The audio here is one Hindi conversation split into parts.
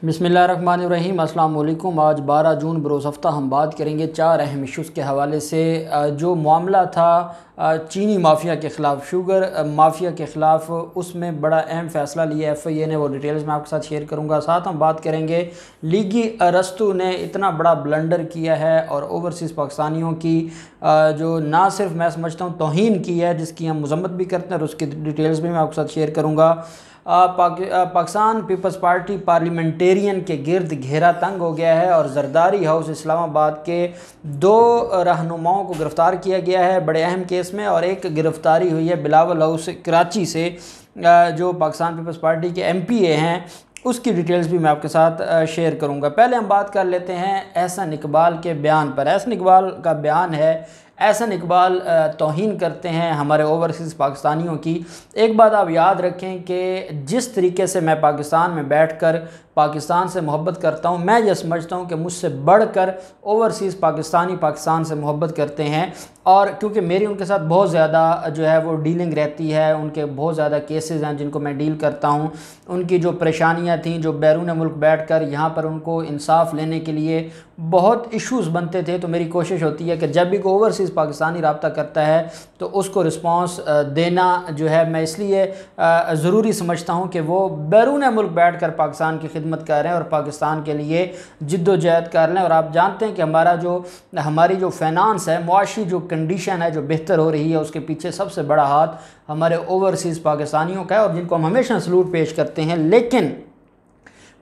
बिस्मिल्लाहिर्रहमानिर्रहीम। अस्सलाम वालेकुम। आज 12 जून बरोज़ हफ्ता हम बात करेंगे 4 अहम इश्यूज़ के हवाले से। जो मामला था चीनी माफिया के ख़िलाफ़, शुगर माफिया के ख़िलाफ़, उसमें बड़ा अहम फ़ैसला लिया FIA ने। वो डिटेल्स मैं आपके साथ शेयर करूँगा। साथ हम बात करेंगे लीगी अरस्तु ने इतना बड़ा ब्लंडर किया है और ओवरसीज़ पाकिस्तानियों की जो ना सिर्फ मैं समझता हूँ तौहीन की है, जिसकी हम मज़म्मत भी करते हैं, और उसकी डिटेल्स भी मैं आपके साथ शेयर करूँगा। पाकिस्तान पीपल्स पार्टी पार्लियामेंटेरियन के गिर्द घेरा तंग हो गया है और जरदारी हाउस इस्लामाबाद के 2 रहनुमाओं को गिरफ़्तार किया गया है बड़े अहम केस में, और एक गिरफ़्तारी हुई है बिलावल हाउस कराची से, जो पाकिस्तान पीपल्स पार्टी के MPA हैं। उसकी डिटेल्स भी मैं आपके साथ शेयर करूंगा। पहले हम बात कर लेते हैं एहसन इकबाल के बयान पर। एहसन इकबाल का बयान है, एहसन इकबाल तौहीन करते हैं हमारे ओवरसीज़ पाकिस्तानियों की। एक बात आप याद रखें कि जिस तरीके से मैं पाकिस्तान में बैठकर पाकिस्तान से मोहब्बत करता हूँ, मैं ये समझता हूँ कि मुझसे बढ़कर ओवरसीज़ पाकिस्तानी पाकिस्तान से मोहब्बत करते हैं। और क्योंकि मेरी उनके साथ बहुत ज़्यादा जो है वो डीलिंग रहती है, उनके बहुत ज़्यादा केसेस हैं जिनको मैं डील करता हूँ। उनकी जो परेशानियाँ थीं, जो बैरून मुल्क बैठकर यहाँ पर उनको इंसाफ लेने के लिए बहुत इश्यूज़ बनते थे, तो मेरी कोशिश होती है कि जब भी कोई ओवरसीज़ पाकिस्तानी रब्ता करता है तो उसको रिस्पॉन्स देना जो है मैं इसलिए ज़रूरी समझता हूँ कि वो बैरून मुल्क बैठकर पाकिस्तान की खिदमत कर रहे हैं और पाकिस्तान के लिए जिद्दोजहद कर रहे हैं। और आप जानते हैं कि हमारी जो फाइनेंस है, मुआशी जो कंडीशन है जो बेहतर हो रही है, उसके पीछे सबसे बड़ा हाथ हमारे ओवरसीज़ पाकिस्तानियों का है, और जिनको हम हमेशा सलूट पेश करते हैं। लेकिन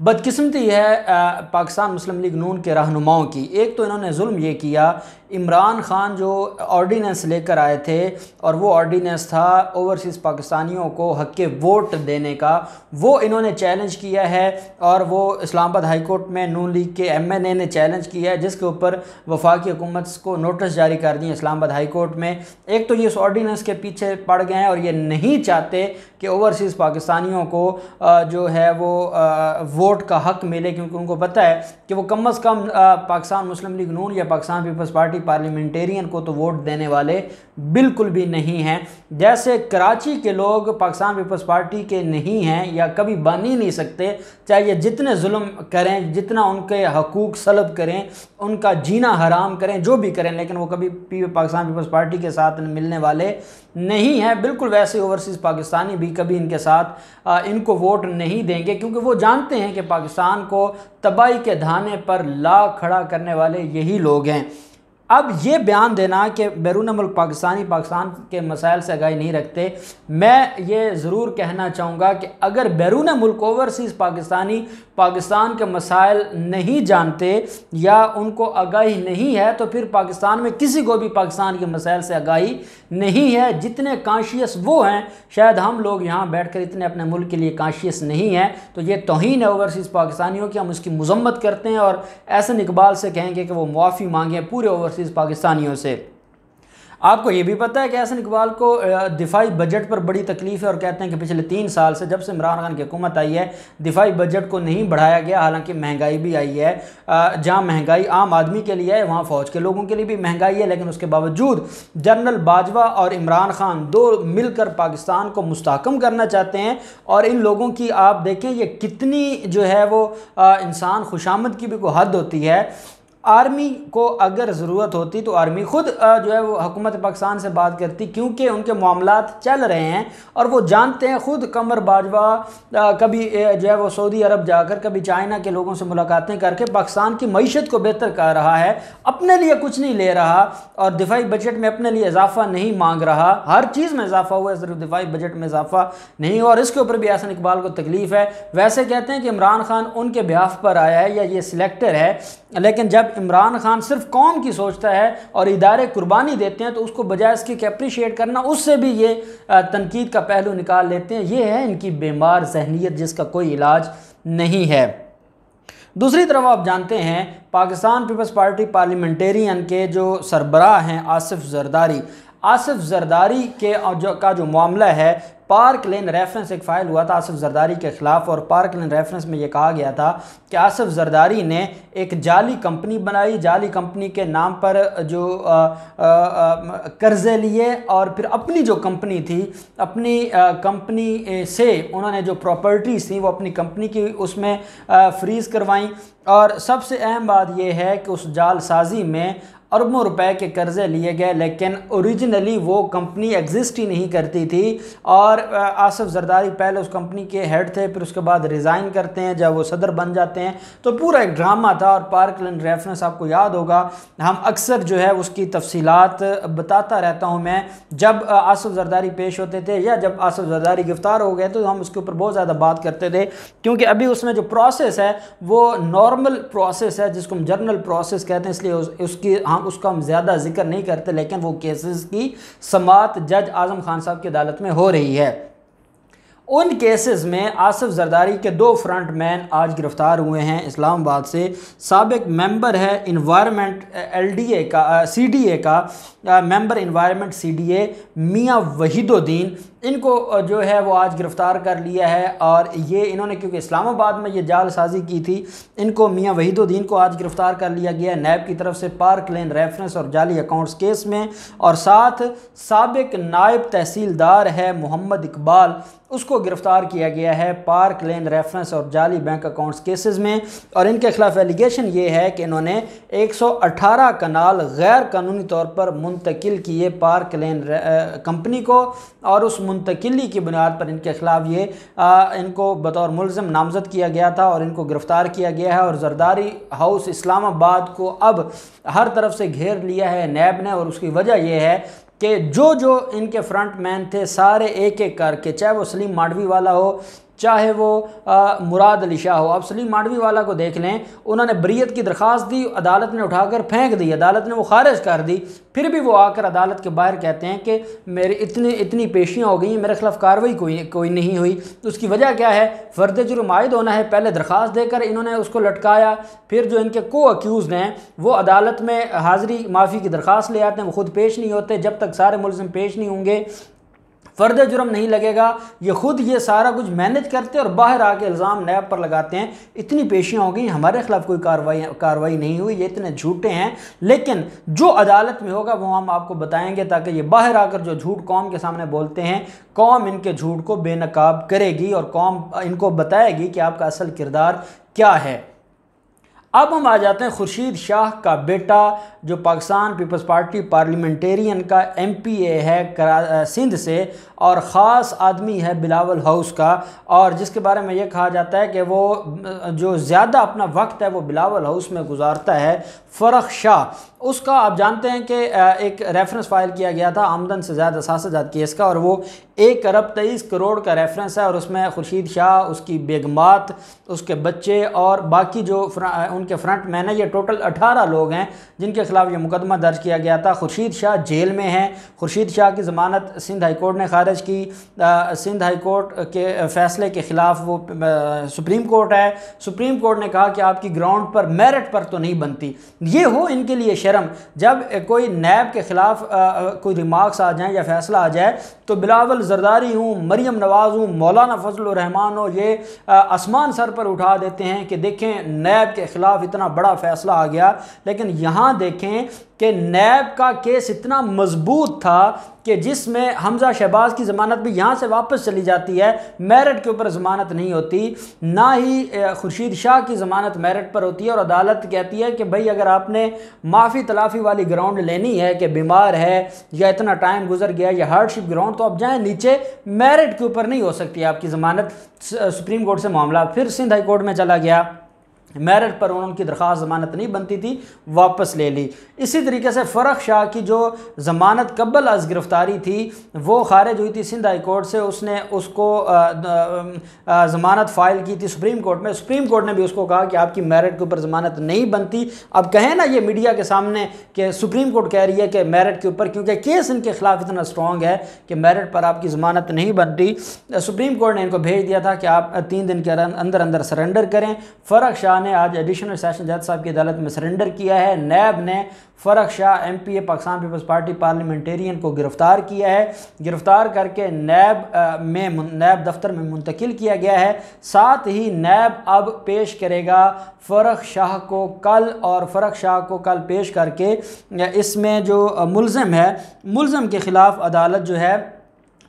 बदकिस्मती है पाकिस्तान मुस्लिम लीग नून के रहनुमाओं की। एक तो इन्होंने जुल्म ये किया, इमरान खान जो ऑर्डीनेंस लेकर आए थे, और वो ऑर्डीनेंस था ओवरसीज़ पाकिस्तानियों को हक़ वोट देने का, वो इन्होंने चैलेंज किया है। और वो इस्लामाबाद हाई कोर्ट में नून लीग के MNA ने चैलेंज किया है, जिसके ऊपर वफाकी हुकूमत को नोटिस जारी कर दिए इस्लामाबाद हाई कोर्ट में। एक तो ये इस ऑर्डीनेंस के पीछे पड़ गए हैं और ये नहीं चाहते कि ओवरसीज़ पाकिस्तानियों को जो है वो वोट का हक़ मिले, क्योंकि उनको पता है कि वो कम अज़ कम पाकिस्तान मुस्लिम लीग नून या पाकिस्तान पीपल्स पार्टी पार्लियामेंटेरियन को तो वोट देने वाले बिल्कुल भी नहीं हैं। जैसे कराची के लोग पाकिस्तान पीपल्स पार्टी के नहीं हैं या कभी बन ही नहीं सकते, चाहे ये जितने जुल्म करें, जितना उनके हकूक़ सलब करें, उनका जीना हराम करें, जो भी करें, लेकिन वो कभी पाकिस्तान पीपल्स पार्टी के साथ मिलने वाले नहीं हैं। बिल्कुल वैसे ओवरसीज़ पाकिस्तानी भी कभी इनके साथ इनको वोट नहीं देंगे, क्योंकि वो जानते हैं कि पाकिस्तान को तबाही के धाने पर ला खड़ा करने वाले यही लोग हैं। अब ये बयान देना कि बैरून मुल्क पाकिस्तानी पाकिस्तान के मसाइल से आगाही नहीं रखते, मैं ये ज़रूर कहना चाहूँगा कि अगर बैरून मुल्क ओवरसीज़ पाकिस्तानी पाकिस्तान के मसाइल नहीं जानते या उनको आगाही नहीं है, तो फिर पाकिस्तान में किसी को भी पाकिस्तान के मसाइल से आगाही नहीं है। जितने कॉन्शियस वो हैं, शायद हम लोग यहाँ बैठकर इतने अपने मुल्क के लिए कॉन्शियस नहीं हैं। तो ये तौहीन है ओवरसीज़ पाकिस्तानियों की, हम उसकी मज़म्मत करते हैं और एहसन इकबाल से कहेंगे कि वो मुआफ़ी मांगें पूरे ओवरसीज़ पाकिस्तानियों से। आपको ये भी पता है कि एहसन इकबाल को दिफाई बजट पर बड़ी तकलीफ़ है, और कहते हैं कि पिछले 3 साल से, जब से इमरान खान की हुकूमत आई है, दिफाई बजट को नहीं बढ़ाया गया। हालांकि महंगाई भी आई है, जहां महंगाई आम आदमी के लिए है वहां फ़ौज के लोगों के लिए भी महंगाई है, लेकिन उसके बावजूद जनरल बाजवा और इमरान खान 2 मिलकर पाकिस्तान को मुस्तहकम करना चाहते हैं। और इन लोगों की आप देखें ये कितनी जो है वो इंसान खुशामद की भी कोई हद होती है। आर्मी को अगर ज़रूरत होती तो आर्मी ख़ुद जो है वो हुकूमत पाकिस्तान से बात करती, क्योंकि उनके मामलात चल रहे हैं और वो जानते हैं। ख़ुद कमर बाजवा कभी जो है वो सऊदी अरब जाकर, कभी चाइना के लोगों से मुलाकातें करके पाकिस्तान की मईशत को बेहतर कर रहा है, अपने लिए कुछ नहीं ले रहा और दिफाई बजट में अपने लिए इजाफा नहीं मांग रहा। हर चीज़ में इजाफा हुआ है, सिर्फ दिफाई बजट में इजाफा नहीं हुआ, और इसके ऊपर भी एहसन इकबाल को तकलीफ़ है। वैसे कहते हैं कि इमरान खान उनके बिहाफ पर आया है या ये सिलेक्टर है, लेकिन जब इमरान खान सिर्फ कौम की सोचता है और इदारे कुर्बानी देते हैं, तो उसको बजाय इसकी कि अप्रिशिएट करना, उससे भी ये तनकीद का पहलू निकाल लेते हैं। ये है इनकी बीमार जहनीत, जिसका कोई इलाज नहीं है। दूसरी तरफ आप जानते हैं पाकिस्तान पीपल्स पार्टी पार्लियामेंटेरियन के जो सरबराह हैं आसिफ जरदारी, आसिफ जरदारी के जो मामला है, पार्क लेन रेफरेंस एक फ़ाइल हुआ था आसिफ जरदारी के ख़िलाफ़, और पार्क लेन रेफरेंस में ये कहा गया था कि आसिफ जरदारी ने एक जाली कंपनी बनाई, जाली कंपनी के नाम पर जो कर्ज़े लिए, और फिर अपनी जो कंपनी थी, अपनी कंपनी से उन्होंने जो प्रॉपर्टीज़ थी वो अपनी कंपनी की उसमें फ्रीज़ करवाई। और सबसे अहम बात यह है कि उस जालसाजी में अरबों रुपए के कर्ज़े लिए गए, लेकिन ओरिजिनली वो कंपनी एग्जिस्ट ही नहीं करती थी। और आसिफ जरदारी पहले उस कंपनी के हेड थे, फिर उसके बाद रिज़ाइन करते हैं, जब वो सदर बन जाते हैं। तो पूरा एक ड्रामा था। और पार्क लेन रेफरेंस आपको याद होगा, हम अक्सर जो है उसकी तफसीलात बताता रहता हूँ मैं। जब आसिफ जरदारी पेश होते थे या जब आसिफ जरदारी गिरफ्तार हो गए तो हम उसके ऊपर बहुत ज़्यादा बात करते थे, क्योंकि अभी उसमें जो प्रोसेस है वो नॉर्मल प्रोसेस है, जिसको हम जर्नल प्रोसेस कहते हैं, इसलिए उसकी उसका हम ज़्यादा जिक्र नहीं करते। लेकिन वो केसेस की समाअत जज आज़म खान साहब की अदालत में हो रही है। उन केसेस में आसिफ जरदारी के 2 फ्रंट मैन आज गिरफ्तार हुए हैं इस्लामाबाद से। साबिक मेंबर है इन्वायरमेंट LDA का CDA का मेंबर इन्वायरमेंट CDA मियाँ वहीदुद्दीन, इनको जो है वो आज गिरफ़्तार कर लिया है। और ये इन्होंने क्योंकि इस्लामाबाद में ये जालसाजी की थी, इनको मियाँ वहीदुद्दीन को आज गिरफ़्तार कर लिया गया नैब की तरफ से पार्क लेन रेफरेंस और जाली अकाउंट्स केस में। और साथ साबिक नायब तहसीलदार है मोहम्मद इकबाल, उसको गिरफ़्तार किया गया है पार्क लेन रेफरेंस और जाली बैंक अकाउंट्स केसेस में। और इनके खिलाफ एलिगेशन ये है कि इन्होंने 118 कनाल गैर कानूनी तौर पर मुंतकिल किए पार्क लेन कंपनी को, और उस मुंतकिली की बुनियाद पर इनके खिलाफ ये इनको बतौर मुलज़िम नामज़द किया गया था और इनको गिरफ़्तार किया गया है। और जरदारी हाउस इस्लामाबाद को अब हर तरफ से घेर लिया है नैब ने, और उसकी वजह यह है कि जो इनके फ्रंट मैन थे सारे एक एक करके, चाहे वो सलीम माडवी वाला हो, चाहे वो मुराद अली शाह हो। अब सलीम माडवी वाला को देख लें, उन्होंने बरीयत की दरख्वास्त दी, अदालत ने उठाकर फेंक दी, अदालत ने वो खारिज कर दी। फिर भी वो आकर अदालत के बाहर कहते हैं कि मेरी इतनी पेशियाँ हो गई, मेरे खिलाफ कार्रवाई कोई नहीं हुई। तो उसकी वजह क्या है? फ़र्द जुर्म आयद होना है। पहले दरख्वास्त देकर इन्होंने उसको लटकाया, फिर जो इनके को अक्यूज़ हैं वो अदालत में हाज़िरी माफ़ी की दरख्वास्त ले आते हैं, वो ख़ुद पेश नहीं होते। जब तक सारे मुलज़िम पेश नहीं होंगे फ़र्द जुर्म नहीं लगेगा। ये खुद ये सारा कुछ मैनेज करते हैं और बाहर आके इल्ज़ाम नैब पर लगाते हैं, इतनी पेशियाँ हो गई, हमारे खिलाफ कोई कार्रवाई नहीं हुई, ये इतने झूठे हैं। लेकिन जो अदालत में होगा वो हम आपको बताएंगे, ताकि ये बाहर आकर जो झूठ कौम के सामने बोलते हैं, कौम इनके झूठ को बेनकाब करेगी और कौम इनको बताएगी कि आपका असल किरदार क्या है। अब हम आ जाते हैं खुर्शीद शाह का बेटा, जो पाकिस्तान पीपल्स पार्टी पार्लियामेंटेरियन का MPA है सिंध से, और ख़ास आदमी है बिलावल हाउस का, और जिसके बारे में ये कहा जाता है कि वो जो ज़्यादा अपना वक्त है वो बिलावल हाउस में गुजारता है, फ़रख शाह। उसका आप जानते हैं कि एक रेफरेंस फ़ाइल किया गया था आमदन से ज़्यादा सासाजात केस का, और वो 1 अरब 23 करोड़ का रेफरेंस है। और उसमें खुर्शीद शाह, उसकी बेगमात, उसके बच्चे और बाकी जो उनके फ्रंट मैन है, ये टोटल 18 लोग हैं जिनके खिलाफ ये मुकदमा दर्ज किया गया था। खुर्शीद शाह जेल में है। खुर्शीद शाह की ज़मानत सिंध हाई कोर्ट ने खारिज की। सिंध हाई कोर्ट के फ़ैसले के ख़िलाफ़ वो सुप्रीम कोर्ट है। सुप्रीम कोर्ट ने कहा कि आपकी ग्राउंड पर मेरिट पर तो नहीं बनती। ये हो इनके लिए शर्म, जब कोई नैब के ख़िलाफ़ कोई रिमार्क्स आ जाए या फ़ैसला आ जाए तो बिलावल जरदारी हूँ, मरियम नवाज़ हूँ, मौलाना फजलुर रहमान हो, ये आसमान सर पर उठा देते हैं कि देखें नैब के ख़िलाफ़ इतना बड़ा फ़ैसला आ गया। लेकिन यहाँ देखें कि नैब का केस इतना मजबूत था कि जिसमें हमजा शहबाज की ज़मानत भी यहाँ से वापस चली जाती है, मेरिट के ऊपर ज़मानत नहीं होती, ना ही खुर्शीद शाह की ज़मानत मेरिट पर होती है। और अदालत कहती है कि भाई अगर आपने माफ़ी तलाफ़ी वाली ग्राउंड लेनी है कि बीमार है या इतना टाइम गुजर गया या हार्डशिप ग्राउंड, तो आप जाएँ नीचे, मेरिट के ऊपर नहीं हो सकती आपकी ज़मानत। सुप्रीम कोर्ट से मामला फिर सिंध हाई कोर्ट में चला गया, मेरिट पर उनकी दरख्वास्त ज़मानत नहीं बनती थी, वापस ले ली। इसी तरीके से फ़रख शाह की जो ज़मानत कबल अज़ गिरफ़्तारी थी वो खारिज हुई थी सिंध हाई कोर्ट से। उसने उसको ज़मानत फ़ाइल की थी सुप्रीम कोर्ट में। सुप्रीम कोर्ट ने भी उसको कहा कि आपकी मेरिट के ऊपर ज़मानत नहीं बनती। अब कहें ना ये मीडिया के सामने कि सुप्रीम कोर्ट कह रही है कि मेरिट के ऊपर, क्योंकि केस इनके ख़िलाफ़ इतना स्ट्रॉन्ग है कि मेरिट पर आपकी ज़मानत नहीं बनती। सुप्रीम कोर्ट ने इनको भेज दिया था कि आप 3 दिन के अंदर अंदर सरेंडर करें। फ़रख शाह ने आज एडिशनल सेशन जज साहब की अदालत में सरेंडर किया है। नैब ने Farrukh Shah MPA Pakistan Peoples Party Parliamentarian को गिरफ़्तार किया है। गिरफ़्तार करके नैब दफ्तर में मुंतकिल किया गया है। साथ ही नैब अब पेश करेगा फ़रख शाह को कल, और फ़रख शाह को कल पेश करके इसमें जो मुल्ज़िम है, मुल्ज़िम के ख़िलाफ़ अदालत जो है,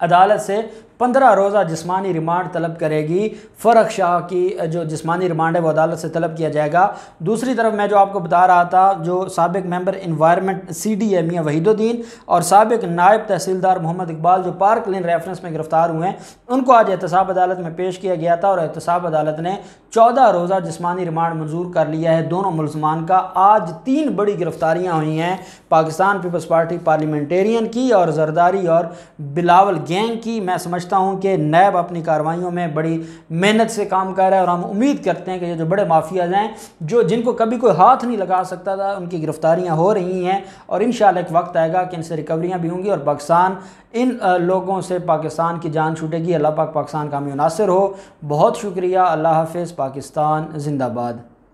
अदालत से 15 रोज़ा जिस्मानी रिमांड तलब करेगी। फ़रख शाह की जो जिस्मानी रिमांड है वो अदालत से तलब किया जाएगा। दूसरी तरफ मैं जो आपको बता रहा था, जो साबिक मेंबर इन्वायरमेंट CD है मियाँ वहीदुद्दीन और साबिक नायब तहसीलदार मोहम्मद इकबाल जो पार्क लेन रेफरेंस में गिरफ्तार हुए हैं, उनको आज एहतसाब अदालत में पेश किया गया था और एहतसाब अदालत ने 14 रोज़ा जिस्मानी रिमांड मंजूर कर लिया है दोनों मुल्ज़मान का। आज 3 बड़ी गिरफ्तारियाँ हुई हैं, पाकिस्तान पीपल्स पार्टी पार्लियामेंटेरियन की और जरदारी और बिलावल गैंग की। मैं समझता हूँ कि नैब अपनी कार्रवाइयों में बड़ी मेहनत से काम कर रहा है और हम उम्मीद करते हैं कि ये जो बड़े माफियाज हैं, जिनको कभी कोई हाथ नहीं लगा सकता था, उनकी गिरफ्तारियां हो रही हैं और इंशाअल्लाह एक वक्त आएगा कि इनसे रिकवरियां भी होंगी और पाकिस्तान, इन लोगों से पाकिस्तान की जान छूटेगी। अल्लाह पाक पाकिस्तान का हमें नासिर हो। बहुत शुक्रिया। अल्लाह हाफ़िज़। पाकिस्तान जिंदाबाद।